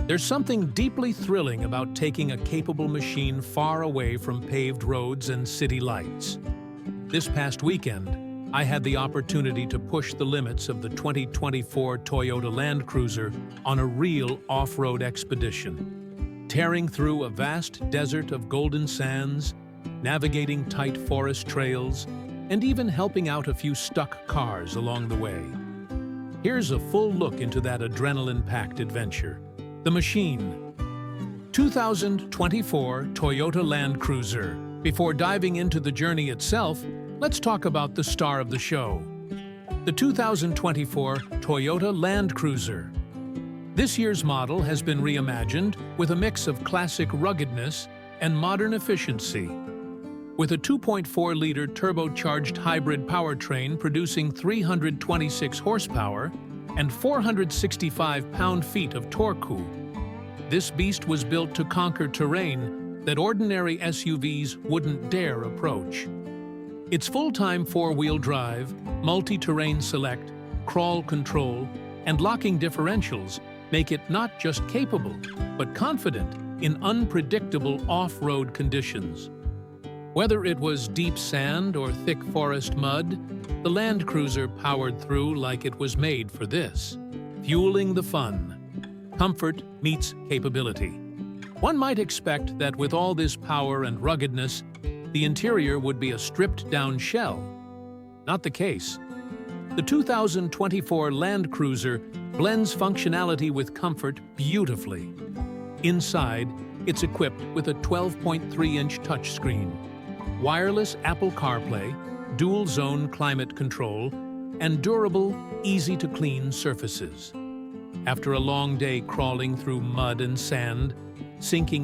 There's something deeply thrilling about taking a capable machine far away from paved roads and city lights. This past weekend, I had the opportunity to push the limits of the 2024 Toyota Land Cruiser on a real off-road expedition, tearing through a vast desert of golden sands, navigating tight forest trails, and even helping out a few stuck cars along the way. Here's a full look into that adrenaline-packed adventure. The machine. 2024 Toyota Land Cruiser. Before diving into the journey itself, let's talk about the star of the show. The 2024 Toyota Land Cruiser. This year's model has been reimagined with a mix of classic ruggedness and modern efficiency. With a 2.4-liter turbocharged hybrid powertrain producing 326 horsepower and 465 pound-feet of torque, this beast was built to conquer terrain that ordinary SUVs wouldn't dare approach. Its full-time four-wheel drive, multi-terrain select, crawl control, and locking differentials make it not just capable, but confident in unpredictable off-road conditions. Whether it was deep sand or thick forest mud, the Land Cruiser powered through like it was made for this, fueling the fun. Comfort meets capability. One might expect that with all this power and ruggedness, the interior would be a stripped-down shell. Not the case. The 2024 Land Cruiser blends functionality with comfort beautifully. Inside, it's equipped with a 12.3-inch touchscreen, wireless Apple CarPlay, dual-zone climate control, and durable, easy-to-clean surfaces. After a long day crawling through mud and sand, sinking